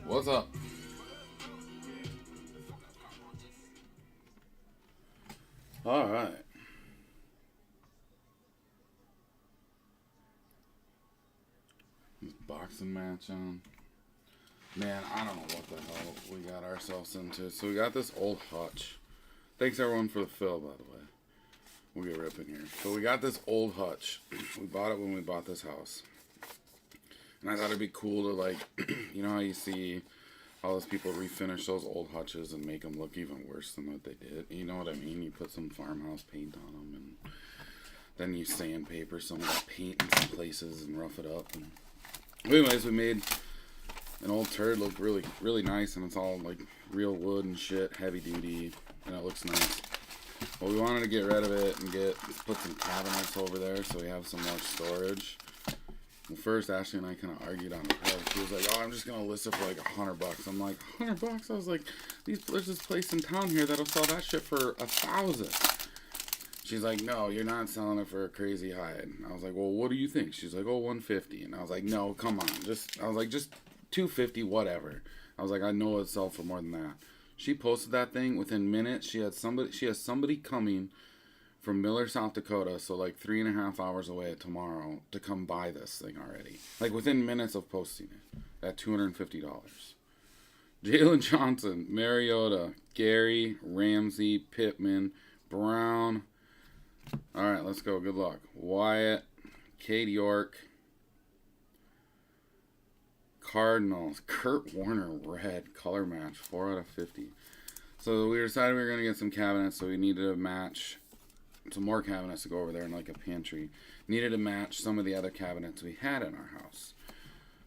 What's up? All right. Boxing match on. Man, I don't know what the hell we got ourselves into. So we got this old hutch. Thanks everyone for the fill, by the way. We'll get ripping here. So we got this old hutch. We bought it when we bought this house. And I thought it'd be cool to, like, you know how you see all those people refinish those old hutches and make them look even worse than what they did. You know what I mean? You put some farmhouse paint on them, and then you sandpaper some of that paint in some places and rough it up. And anyways, we made an old turd look really, really nice, and it's all like real wood and shit, heavy duty, and it looks nice. Well, we wanted to get rid of it and put some cabinets over there so we have some more storage. Well, first, Ashley and I kind of argued on the price. She was like, "Oh, I'm just gonna list it for like $100." I'm like, $100? I was like, there's this place in town here that'll sell that shit for $1,000. She's like, "No, you're not selling it for a crazy high." And I was like, "Well, what do you think?" She's like, "Oh, 150." And I was like, "No, come on, just 250, whatever." I was like, "I know it'll sell for more than that." She posted that thing within minutes. She has somebody coming from Miller, South Dakota, so like 3.5 hours away tomorrow, to come buy this thing already. Like within minutes of posting it at $250. Jalen Johnson, Mariota, Gary, Ramsey, Pittman, Brown. All right, let's go. Good luck. Wyatt, Cade York, Cardinals, Kurt Warner, red, color match, 4 out of 50. So we decided we were going to get some cabinets, so we needed to match some more cabinets to go over there in like a pantry. Needed to match some of the other cabinets we had in our house.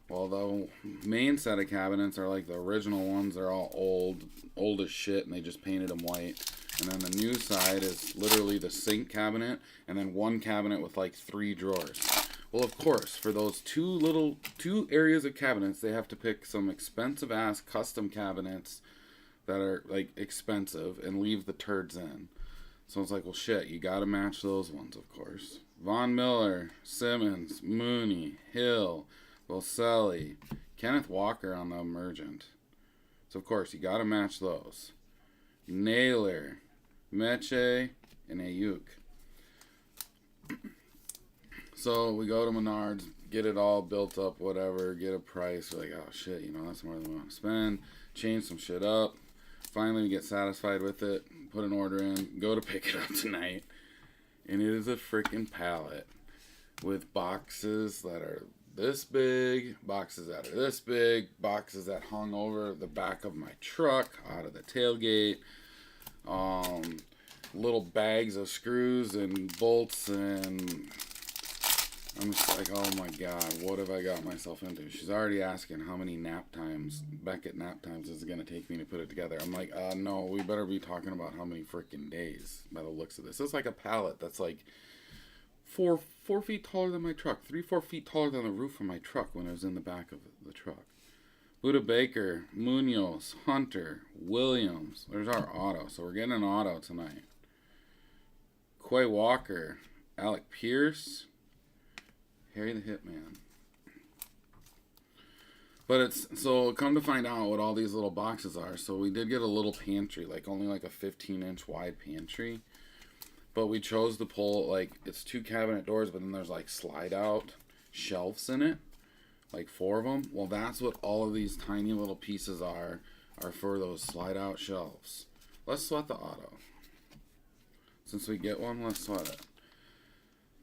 Well, the main set of cabinets are like the original ones. They're all old as shit, and they just painted them white. And then the new side is literally the sink cabinet, and then one cabinet with like 3 drawers. Well, of course, for those two areas of cabinets, they have to pick some expensive ass custom cabinets that are like expensive and leave the turds in. So it's like, well, shit, you gotta match those ones, of course. Von Miller, Simmons, Mooney, Hill, Boselli, Kenneth Walker on the Emergent. So, of course, you gotta match those. Naylor, Meche, and Ayuk. So we go to Menards, get it all built up, whatever, get a price. We're like, oh, shit, that's more than we want to spend. Change some shit up. Finally, we get satisfied with it, put an order in, go to pick it up tonight, and it is a freaking pallet with boxes that are this big, boxes that are this big, boxes that hung over the back of my truck out of the tailgate, little bags of screws and bolts, and I'm just like, oh my god, what have I got myself into? She's already asking how many Beckett nap times is it going to take me to put it together. I'm like, no, we better be talking about how many freaking days by the looks of this. It's like a pallet that's like 4 feet taller than my truck, 4 feet taller than the roof of my truck when it was in the back of the truck. Buda Baker, Munoz, Hunter, Williams. There's our auto. So we're getting an auto tonight. Quay Walker, Alec Pierce, Harry the Hitman. But it's, so come to find out what all these little boxes are. So we did get a little pantry, like only like a 15-inch wide pantry. But we chose to pull, like, it's 2 cabinet doors, but then there's like slide out shelves in it. Like 4 of them. Well, that's what all of these tiny little pieces are for those slide out shelves. Let's sweat the auto. Since we get one, let's sweat it.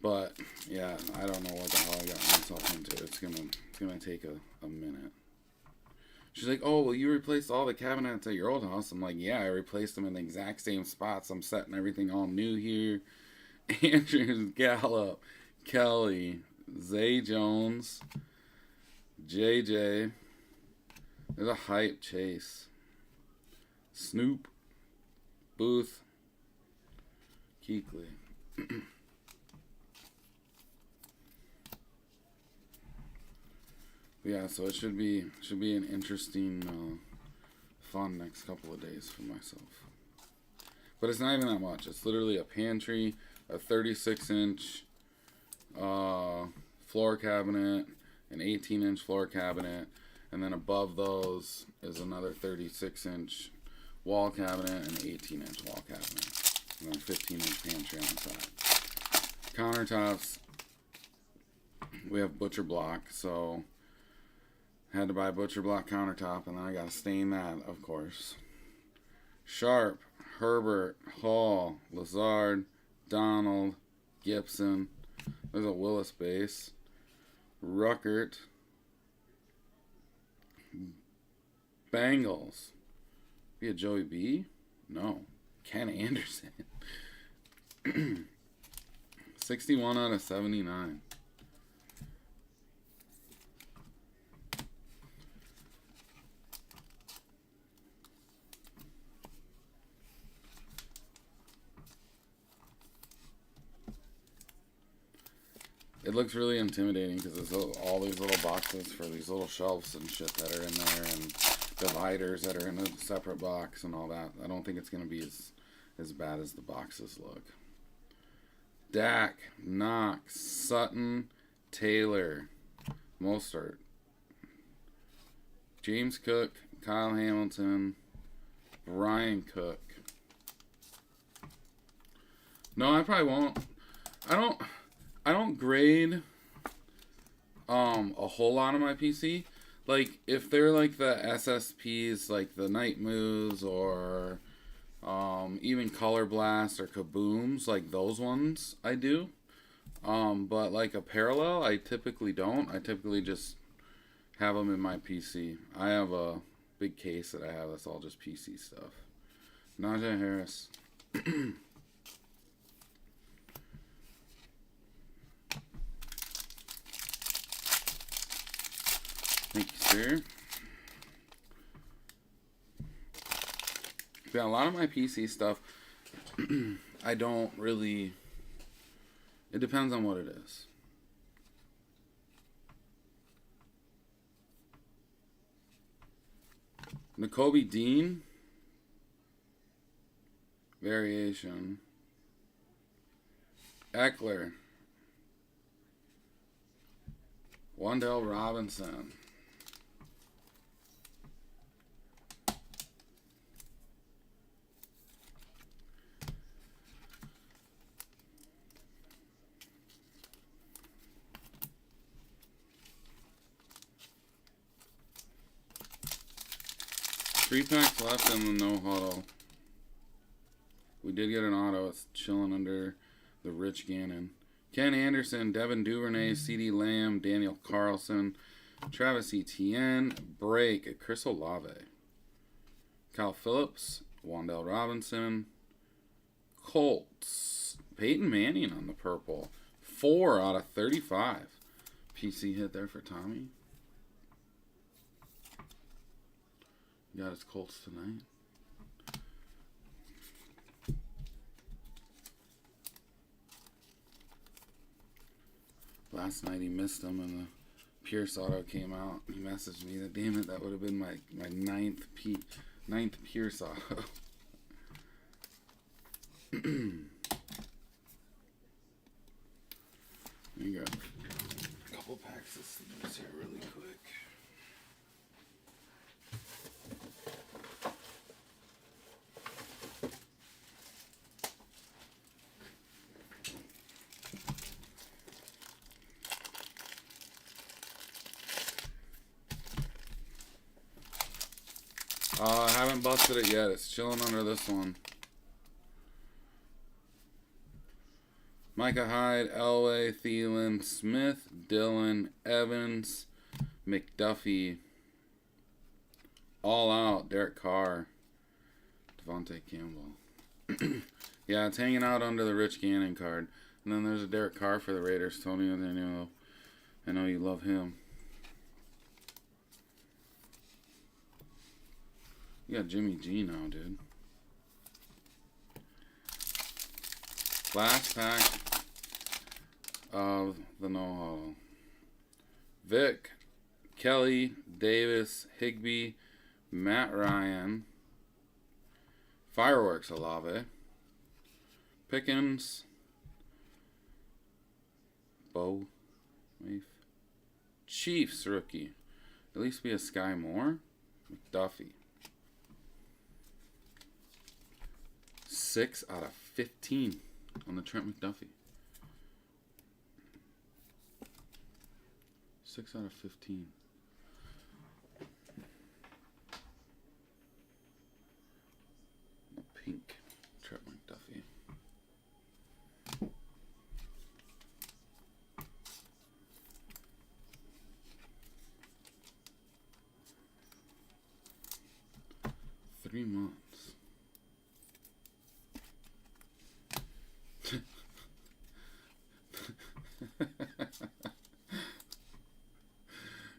But yeah, I don't know what the hell I got myself into. It's gonna take a minute. She's like, "Oh, well, you replaced all the cabinets at your old house." I'm like, "Yeah, I replaced them in the exact same spots. I'm setting everything all new here." Andrews, Gallup, Kelly, Zay Jones, JJ. There's a hype Chase. Snoop, Booth, Keekly. Yeah, so it should be an interesting, fun next couple of days for myself. But it's not even that much. It's literally a pantry, a 36-inch floor cabinet, an 18-inch floor cabinet, And then above those is another 36-inch wall cabinet and an 18-inch wall cabinet. And then a 15-inch pantry on the side. Countertops, we have butcher block, so had to buy a butcher block countertop, and then I got to stain that, of course. Sharp, Herbert, Hall, Lazard, Donald, Gibson. There's a Willis base. Ruckert. Bengals. Be a Joey B? No. Ken Anderson. 61 out of 79. It looks really intimidating because there's all these little boxes for these little shelves and shit that are in there, and dividers that are in a separate box and all that. I don't think it's going to be as bad as the boxes look. Dak, Knox, Sutton, Taylor, Mostert, James Cook, Kyle Hamilton, Brian Cook. No, I probably won't. I don't grade a whole lot on my PC. Like, if they're like the SSPs, like the Night Moves or even Color Blast or Kabooms, like those ones I do. But like a Parallel, I typically don't. I typically just have them in my PC. I have a big case that I have that's all just PC stuff. Najee Harris. Thank you, sir. Yeah, a lot of my PC stuff, I don't really... It depends on what it is. Nakobe Dean. Variation. Eckler. Wan'Dale Robinson. Three packs left in the no huddle. We did get an auto. It's chilling under the Rich Gannon. Ken Anderson, Devin Duvernay, C.D. Lamb, Daniel Carlson, Travis Etienne, Break, Chris Olave, Kyle Phillips, Wan'Dale Robinson, Colts, Peyton Manning on the purple. 4 out of 35. PC hit there for Tommy. Got his Colts tonight. Last night he missed them and the Pierce auto came out. He messaged me that, damn it, that would have been my ninth Pierce auto. There you go. A couple packs of sleeves here really quick. I haven't busted it yet. It's chilling under this one. Micah Hyde, Elway, Thielen, Smith, Dillon, Evans, McDuffie. All out. Derek Carr. Devontae Campbell. Yeah, it's hanging out under the Rich Gannon card. And then there's a Derek Carr for the Raiders. Tony, I know you love him. You got Jimmy G now, dude. Last pack of the no-huddle. Vic, Kelly, Davis, Higbee, Matt Ryan, Fireworks Olave, Pickens, Bo, Chiefs rookie, At least be a Sky Moore. McDuffie. 6 out of 15 on the Trent McDuffie. 6 out of 15. The pink Trent McDuffie. Three months.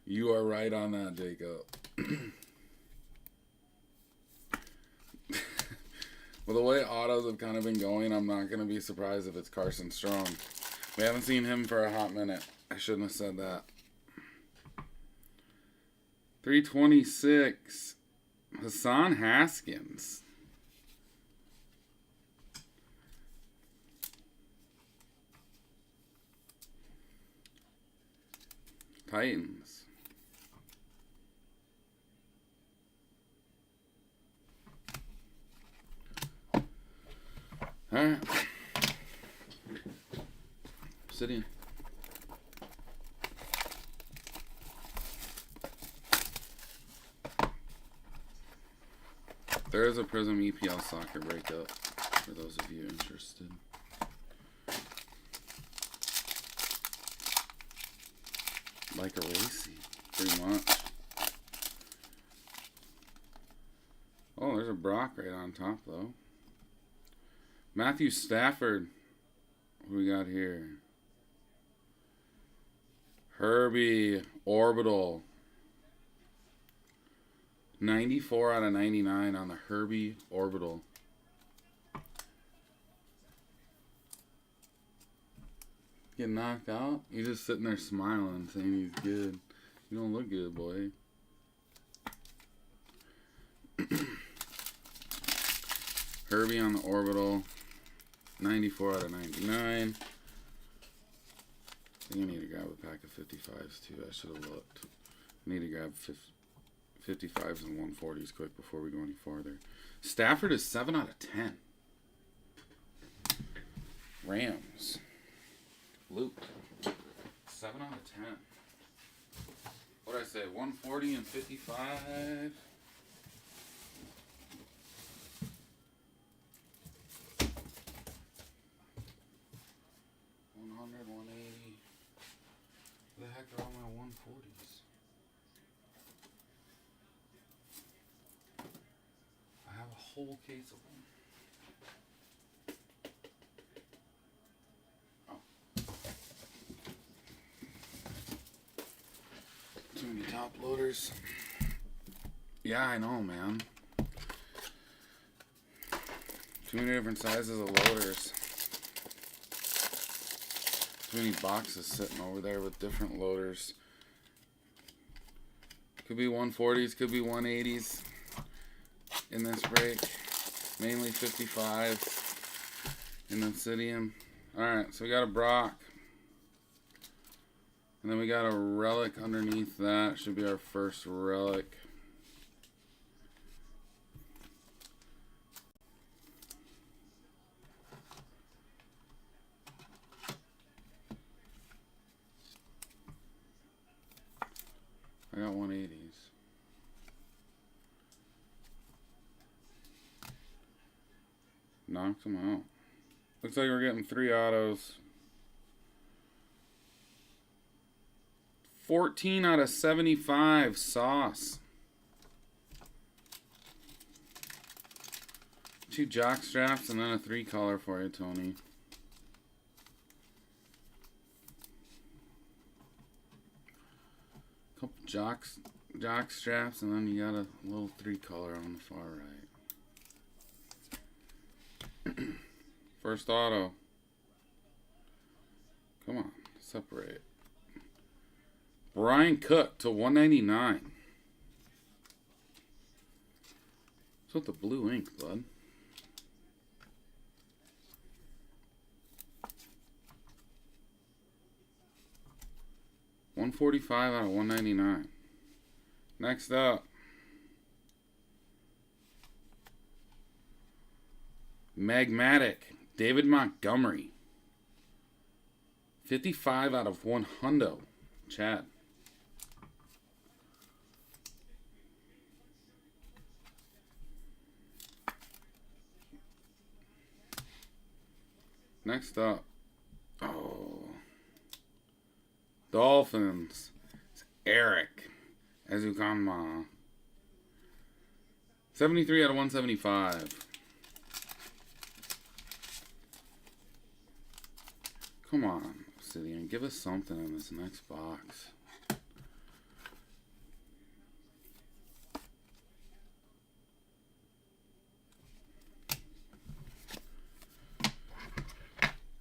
You are right on that, Jacob. Well, the way autos have kind of been going, I'm not going to be surprised if it's Carson Strong. We haven't seen him for a hot minute. I shouldn't have said that. 326. Hassan Haskins. Titans. All right. Obsidan. There is a Prizm EPL soccer breakup for those of you interested. Like a racy, pretty much. Oh, there's a Brock right on top, though. Matthew Stafford. What do we got here? Herbie Orbital. 94 out of 99 on the Herbie Orbital. Get knocked out? He's just sitting there smiling, saying he's good. You don't look good, boy. Herbie on the Orbital. 94 out of 99. I think I need to grab a pack of 55s too. I should have looked. I need to grab 55s and 140s quick before we go any farther. Stafford is 7 out of 10. Rams. Luke. 7 out of 10. What did I say? 140 and 55. Where the heck are all my 140s? I have a whole case of them. Oh. Too many top loaders. Yeah, I know, man. Too many different sizes of loaders. Too many boxes sitting over there with different loaders. Could be 140s, could be 180s in this break. Mainly 55 in Obsidian. Alright, so we got a Brock. And then we got a relic underneath that. Should be our first relic. I got 180s. Knocked them out. Looks like we're getting 3 autos. 14 out of 75. Sauce. 2 jock straps and then a 3 color for you, Tony. Couple jock straps, and then you got a little 3 color on the far right. First auto. Come on, separate. Brian Cook to 199. What's with the blue ink, bud? $145 out of 199. Next up, Magmatic, David Montgomery. 55 out of 100. Chad. Next up, Dolphins. It's Eric Ezukanma. 73 out of 175. Come on, Obsidan, give us something in this next box.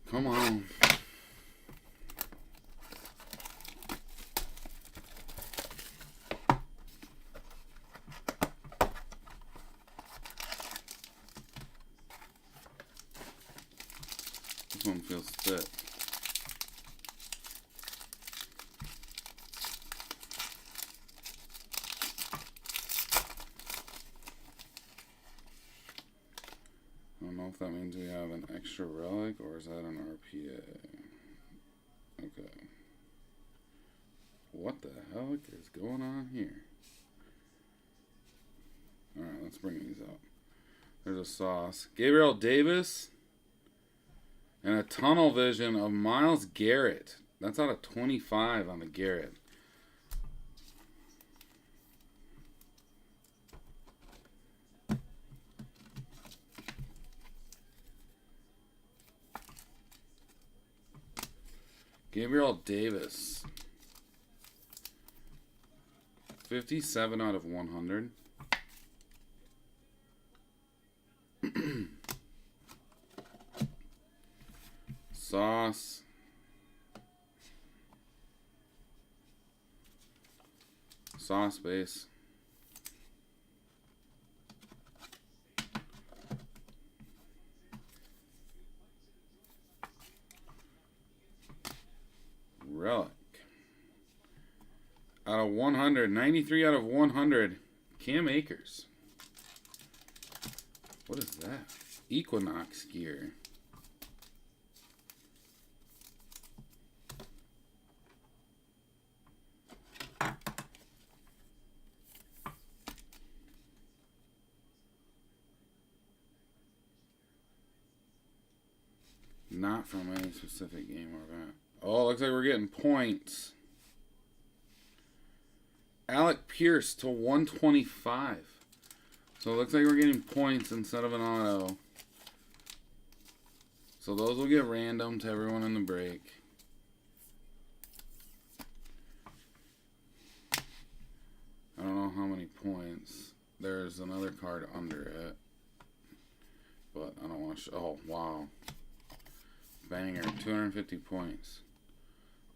Come on. This one feels thick. I don't know if that means we have an extra relic or is that an RPA? Okay. What the heck is going on here? Alright, let's bring these up. There's a sauce. Gabriel Davis. And a tunnel vision of Myles Garrett. That's out of 25 on the Garrett. Gabriel Davis. 57 out of 100. Sauce. Sauce base. Relic. Out of 100. 93 out of 100. Cam Akers. What is that? Equinox gear. Not from any specific game or event. Oh, looks like we're getting points. Alec Pierce to 125. So it looks like we're getting points instead of an auto. So those will get random to everyone in the break. I don't know how many points. There's another card under it. But I don't want to show. Oh, wow. Banger. 250 points.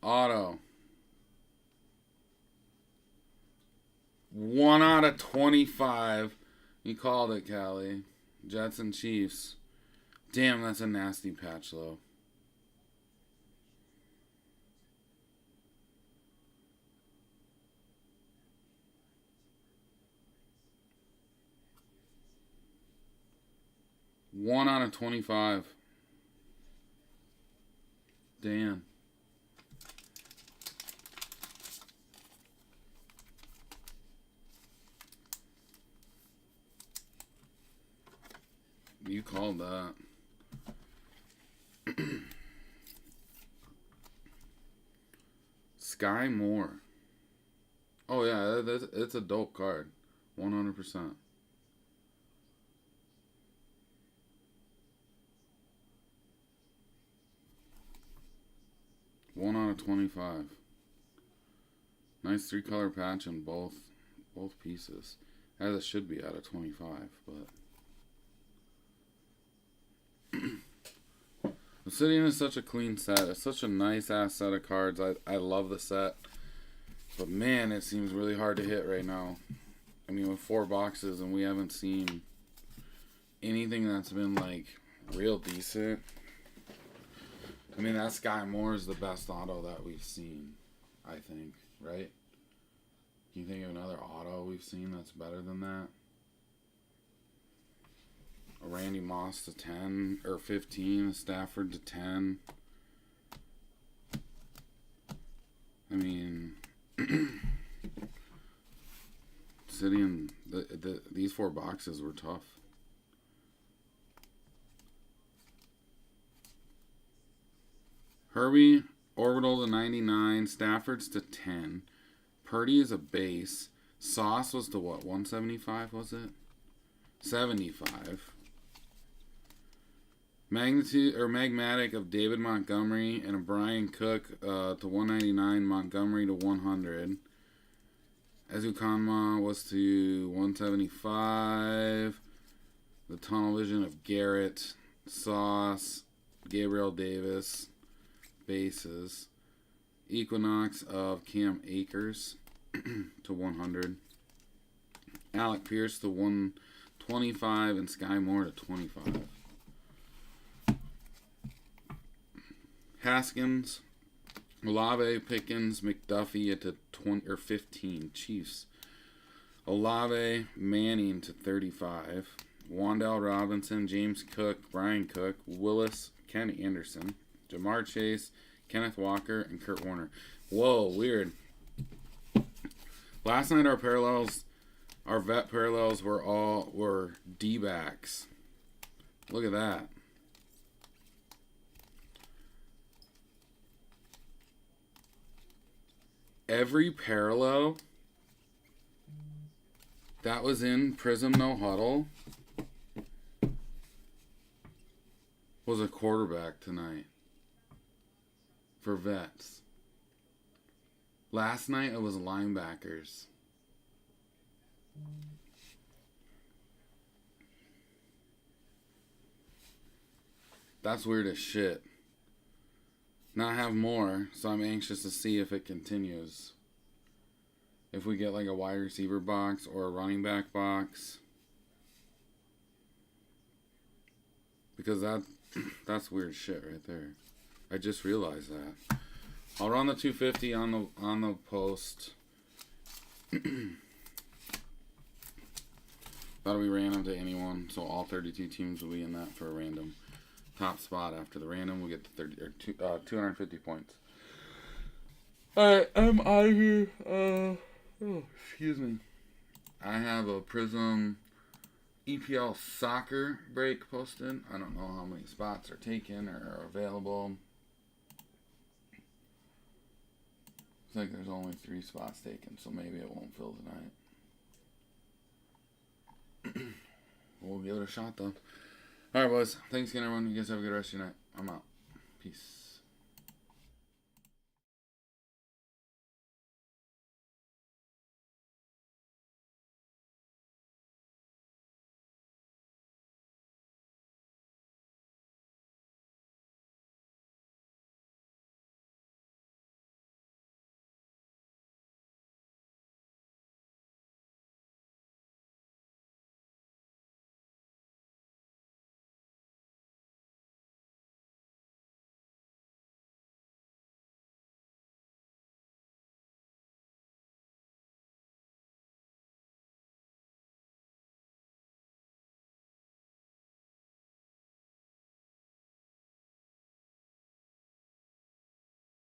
Auto. 1 out of 25. You called it, Callie. Jets and Chiefs. Damn, that's a nasty patch, though. One out of 25. Damn. You called that. Sky Moore. Oh yeah, it's a dope card. 100%. One out of 25. Nice 3-color patch in both pieces. As it should be out of 25, but Obsidian is such a clean set. It's such a nice ass set of cards. I love the set. But man, it seems really hard to hit right now. I mean, with 4 boxes and we haven't seen anything that's been like real decent. I mean, that Sky Moore is the best auto that we've seen, I think, right? Can you think of another auto we've seen that's better than that? A Randy Moss to 10 or 15, a Stafford to 10. I mean, City and these 4 boxes were tough. Herbie, Orbital to 99, Stafford's to 10. Purdy is a base. Sauce was to what, 175 was it? 75. Magnitude or Magmatic of David Montgomery and a Brian Cook to 199, Montgomery to 100. Azukanma was to 175. The Tunnel Vision of Garrett, Sauce, Gabriel Davis, bases. Equinox of Cam Akers to 100. Alec Pierce to 125 and Sky Moore to 25. Haskins, Olave, Pickens, McDuffie to 20 or 15. Chiefs. Olave, Manning to 35. Wandale Robinson, James Cook, Brian Cook, Willis, Ken Anderson, Jamar Chase, Kenneth Walker, and Kurt Warner. Whoa, weird. Last night our vet parallels were D-backs. Look at that. Every parallel that was in Prizm No Huddle was a quarterback tonight for vets. Last night it was linebackers. That's weird as shit. Now I have more, so I'm anxious to see if it continues. If we get like a wide receiver box or a running back box. Because that's weird shit right there. I just realized that. I'll run the 250 on the post. That'll be random to anyone, so all 32 teams will be in that for a random top spot. After the random, we'll get to 250 points. Alright, I'm out of here. Excuse me. I have a Prizm EPL soccer break posted. I don't know how many spots are taken or are available. Looks like there's only 3 spots taken, so maybe it won't fill tonight. We'll give it a shot though. Alright, boys. Thanks again, everyone. You guys have a good rest of your night. I'm out. Peace.